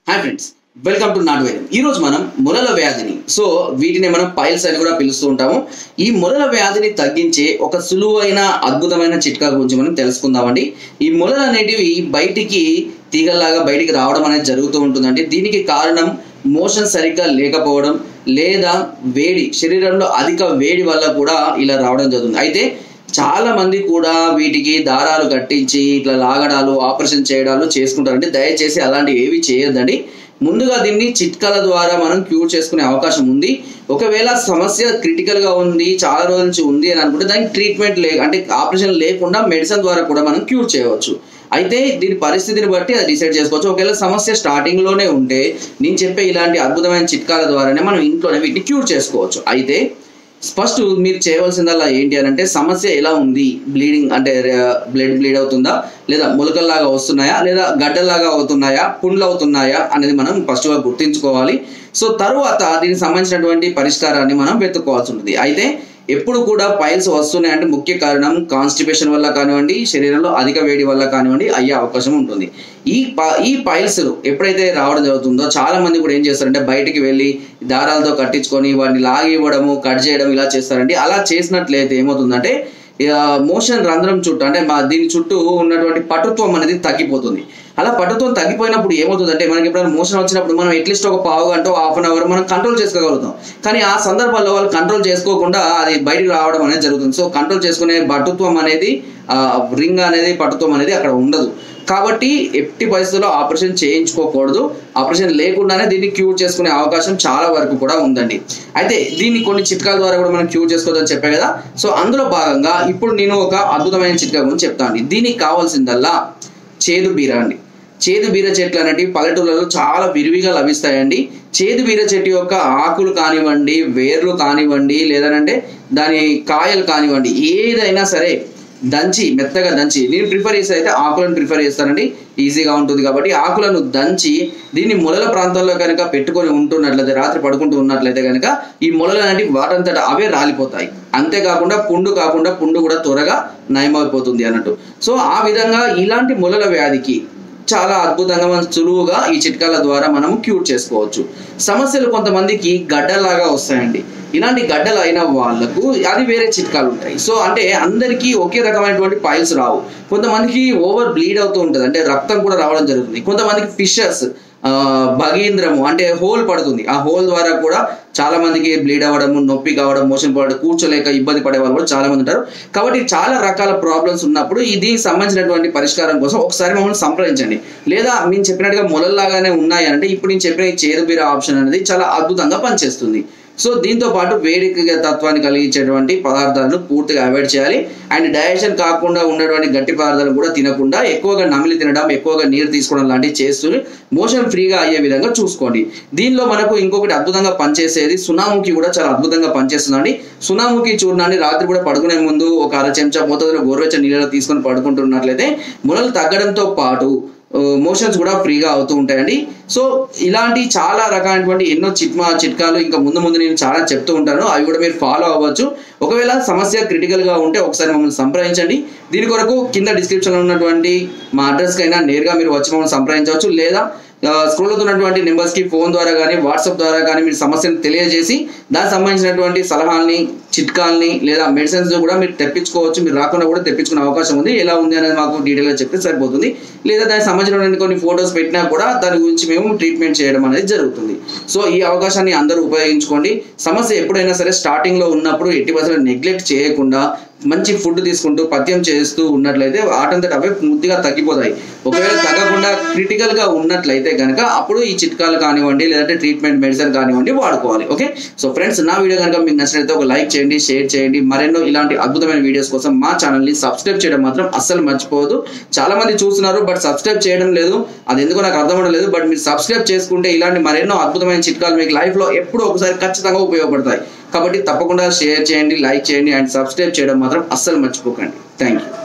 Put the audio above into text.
Hi friends, welcome to not వైద్యం. ఈ రోజు మనం మొలల వ్యాధిని, వీటిని మనం పైల్స్ అని కూడా పిలుస్తూ ఉంటాము. ఈ మొలల వ్యాధిని తగ్గించే ఒక సులువైన అద్భుతమైన చిట్కా గురించి మనం తెలుసుకుందామండి. ఈ మొలలు అనేటివి బయటికి తీగల్లాగా బయటికి రావడం అనేది జరుగుతూ ఉంటుందండి. దీనికి కారణం మోషన్ సరిగ్గా లేకపోవడం లేదా వేడి, శరీరంలో అధిక వేడి వల్ల కూడా ఇలా రావడం జరుగుతుంది. అయితే చాలా మంది కూడా వీటికి దారాలు కట్టించి ఇట్లా లాగడాలు, ఆపరేషన్ చేయడాలు చేసుకుంటారండి. దయచేసి అలాంటివి ఏవి చేయొద్దండి. ముందుగా దీన్ని చిట్కాల ద్వారా మనం క్యూర్ చేసుకునే అవకాశం ఉంది. ఒకవేళ సమస్య క్రిటికల్గా ఉంది, చాలా రోజుల నుంచి ఉంది అని అనుకుంటే దానికి ట్రీట్మెంట్ అంటే ఆపరేషన్ లేకుండా మెడిసిన్ ద్వారా కూడా మనం క్యూర్ చేయవచ్చు. అయితే దీని పరిస్థితిని బట్టి అది డిసైడ్ చేసుకోవచ్చు. ఒకవేళ సమస్య స్టార్టింగ్లోనే ఉంటే నేను చెప్పే ఇలాంటి అద్భుతమైన చిట్కాల ద్వారానే మనం ఇంట్లోనే వీటిని క్యూర్ చేసుకోవచ్చు. అయితే ఫస్ట్ మీరు చేయవలసిందల్లా ఏంటి అని అంటే, సమస్య ఎలా ఉంది, బ్లీడింగ్ అంటే బ్లీడ్ అవుతుందా, లేదా మొలకల్లాగా వస్తున్నాయా, లేదా గడ్డల్లాగా అవుతున్నాయా, పుండ్లు అవుతున్నాయా అనేది మనం ఫస్ట్గా గుర్తించుకోవాలి. తరువాత దీనికి సంబంధించినటువంటి పరిష్కారాన్ని మనం వెతుక్కోవాల్సి ఉంటుంది. అయితే ఎప్పుడు కూడా పైల్స్ వస్తున్నాయంటే ముఖ్య కారణం కాన్స్టిపేషన్ వల్ల కానివ్వండి, శరీరంలో అధిక వేడి వల్ల కానివ్వండి అయ్యే అవకాశం ఉంటుంది. ఈ పైల్స్ ఎప్పుడైతే రావడం జరుగుతుందో చాలా మంది కూడా ఏం చేస్తారంటే బయటికి వెళ్ళి దారాలతో కట్టించుకొని వాటిని లాగి ఇవ్వడము, కట్ చేయడం ఇలా చేస్తారండి. అలా చేసినట్లయితే ఏమవుతుందంటే మోషన్ రంధ్రం చుట్టూ అంటే దీని చుట్టూ ఉన్నటువంటి పటుత్వం అనేది తగ్గిపోతుంది. అలా పటుత్వం తగ్గిపోయినప్పుడు ఏమవుతుందంటే మనకి ఎప్పుడైనా మోషన్ వచ్చినప్పుడు మనం అట్లీస్ట్ ఒక పావు గంట, హాఫ్ అన్ అవర్ మనం కంట్రోల్ చేసుకోగలుగుతాం. కానీ ఆ సందర్భాల్లో వాళ్ళు కంట్రోల్ చేసుకోకుండా అది బయటకు రావడం అనేది జరుగుతుంది. కంట్రోల్ చేసుకునే పటుత్వం అనేది, రింగ్ అనేది, పటుత్వం అనేది అక్కడ ఉండదు. కాబట్టి ఎట్టి పరిస్థితుల్లో ఆపరేషన్ చేయించుకోకూడదు. ఆపరేషన్ లేకుండానే దీన్ని క్యూర్ చేసుకునే అవకాశం చాలా వరకు కూడా ఉందండి. అయితే దీన్ని కొన్ని చిట్కాల ద్వారా కూడా మనం క్యూర్ చేసుకోవద్దని చెప్పే కదా. అందులో భాగంగా ఇప్పుడు నేను ఒక అద్భుతమైన చిట్కా గురించి చెప్తాను. దీనికి కావాల్సిందల్లా చేదు బీర అండి. చేదు బీర చెట్లు అనేటివి పల్లెటూళ్ళలో చాలా విరివిగా లభిస్తాయండి. చేదు బీర చెట్టు యొక్క ఆకులు కానివ్వండి, వేర్లు కానివ్వండి, లేదనంటే దాని కాయలు కానివ్వండి, ఏదైనా సరే మెత్తగా దంచి, నేను ప్రిఫర్ చేస్తే అయితే ఆకులను ప్రిఫర్ చేస్తానండి. ఈజీగా ఉంటుంది కాబట్టి ఆకులను దంచి దీన్ని మొలల ప్రాంతంలో కనుక పెట్టుకొని ఉంటున్నట్లయితే, రాత్రి పడుకుంటూ ఉన్నట్లయితే కనుక ఈ మొలలు అనేవి వాటంతట అవే రాలిపోతాయి. అంతేకాకుండా పుండు కూడా త్వరగా నయమైపోతుంది అన్నట్టు. ఆ విధంగా ఇలాంటి మొలల వ్యాధికి చాలా అద్భుతంగా మనం సులువుగా ఈ చిట్కాల ద్వారా మనం క్యూర్ చేసుకోవచ్చు. సమస్యలు కొంతమందికి గడ్డలాగా వస్తాయండి. ఇలాంటి గడ్డలు అయిన వాళ్ళకు అది వేరే చిట్కాలు ఉంటాయి. అంటే అందరికీ ఒకే రకమైనటువంటి పైల్స్ రావు. కొంతమందికి ఓవర్ బ్లీడ్ అవుతూ ఉంటుంది, అంటే రక్తం కూడా రావడం జరుగుతుంది. కొంతమందికి ఫిషర్స్, భగీంద్రము అంటే హోల్ పడుతుంది. ఆ హోల్ ద్వారా కూడా చాలా మందికి బ్లీడ్ అవ్వడము, నొప్పి కావడం, మోషన్ పోవడం, కూర్చోలేక ఇబ్బంది పడే వాళ్ళు కూడా చాలా మంది ఉంటారు. కాబట్టి చాలా రకాల ప్రాబ్లమ్స్ ఉన్నప్పుడు దీనికి సంబంధించినటువంటి పరిష్కారం కోసం ఒకసారి మమ్మల్ని సంప్రదించండి. లేదా మేము చెప్పినట్టుగా మొలల్లాగానే ఉన్నాయి అంటే ఇప్పుడు నేను చెప్పిన ఈ చేదు బీర ఆప్షన్ అనేది చాలా అద్భుతంగా పనిచేస్తుంది. దీంతో పాటు వేడి తత్వాన్ని కలిగించేటువంటి పదార్థాలను పూర్తిగా అవాయిడ్ చేయాలి. అండ్ డైజెషన్ కాకుండా ఉన్నటువంటి గట్టి పదార్థాలను కూడా తినకుండా ఎక్కువగా నమిలి తినడం, ఎక్కువగా నీరు తీసుకోవడం లాంటివి చేస్తూ మోషన్ ఫ్రీగా అయ్యే విధంగా చూసుకోండి. దీనిలో మనకు ఇంకొకటి అద్భుతంగా పనిచేసేది సునాముఖి కూడా చాలా అద్భుతంగా పనిచేస్తుందండి. సునాముఖి చూర్ణాన్ని రాత్రి కూడా పడుకునే ముందు ఒక అర చెంచా మోతాదులో గోరువెచ్చని నీళ్ళలో తీసుకొని పడుకుంటున్నట్లయితే మొలలు తగ్గడంతో పాటు మోషన్స్ కూడా ఫ్రీగా అవుతూ ఉంటాయండి. ఇలాంటి చాలా రకాలైనటువంటి ఎన్నో చిట్కాలు ఇంకా ముందు నేను చాలా చెప్తూ ఉంటాను. అవి కూడా మీరు ఫాలో అవ్వచ్చు. ఒకవేళ సమస్య క్రిటికల్గా ఉంటే ఒకసారి మమ్మల్ని సంప్రదించండి. దీని కొరకు కింద డిస్క్రిప్షన్లో ఉన్నటువంటి మా అడ్రస్కైనా నేరుగా మీరు వచ్చి మమ్మల్ని సంప్రదించవచ్చు. లేదా స్క్రోల్ అవుతున్నటువంటి నెంబర్స్కి ఫోన్ ద్వారా కానీ, వాట్సాప్ ద్వారా కానీ మీరు సమస్యను తెలియజేసి దానికి సంబంధించినటువంటి సలహాలని, చిట్కాలని లేదా మెడిసిన్స్ కూడా మీరు తెప్పించుకోవచ్చు. మీరు రాకుండా కూడా తెప్పించుకునే అవకాశం ఉంది. ఎలా ఉంది అనేది మాకు డీటెయిల్గా చెప్తే సరిపోతుంది. లేదా దానికి సంబంధించిన కొన్ని ఫొటోస్ పెట్టినా కూడా దాని గురించి మేము ట్రీట్మెంట్ చేయడం అనేది జరుగుతుంది. ఈ అవకాశాన్ని అందరూ ఉపయోగించుకోండి. సమస్య ఎప్పుడైనా సరే స్టార్టింగ్లో ఉన్నప్పుడు ఎట్టి పరిస్థితుల్లో నెగ్లెక్ట్ చేయకుండా మంచి ఫుడ్ తీసుకుంటూ పథ్యం చేస్తూ ఉన్నట్లయితే ఆటంతట అవే పూర్తిగా తగ్గిపోతాయి. ఒకవేళ తగ్గకుండా క్రిటికల్గా ఉన్నట్లయితే కనుక అప్పుడు ఈ చిట్కాలు కానివ్వండి, లేదంటే ట్రీట్మెంట్ మెడిసిన్ కానివ్వండి వాడుకోవాలి. ఓకే, ఫ్రెండ్స్, నా వీడియో కనుక మీకు నచ్చినట్లయితే ఒక లైక్ చేయండి, షేర్ చేయండి. మరెన్నో ఇలాంటి అద్భుతమైన వీడియోస్ కోసం మా ఛానల్ని సబ్స్క్రైబ్ చేయడం మాత్రం అస్సలు మర్చిపోవద్దు. చాలా మంది చూస్తున్నారు బట్ సబ్స్క్రైబ్ చేయడం లేదు. అది ఎందుకో నాకు అర్థం అవడం లేదు. బట్ మీరు సబ్స్క్రైబ్ చేసుకుంటే ఇలాంటి మరెన్నో అద్భుతమైన చిట్కాలు మీకు లైఫ్లో ఎప్పుడో ఒకసారి ఖచ్చితంగా ఉపయోగపడతాయి. కాబట్టి తప్పకుండా షేర్ చేయండి, లైక్ చేయండి అండ్ సబ్స్క్రైబ్ చేయడం మాత్రం అస్సలు మర్చిపోకండి. Thank you.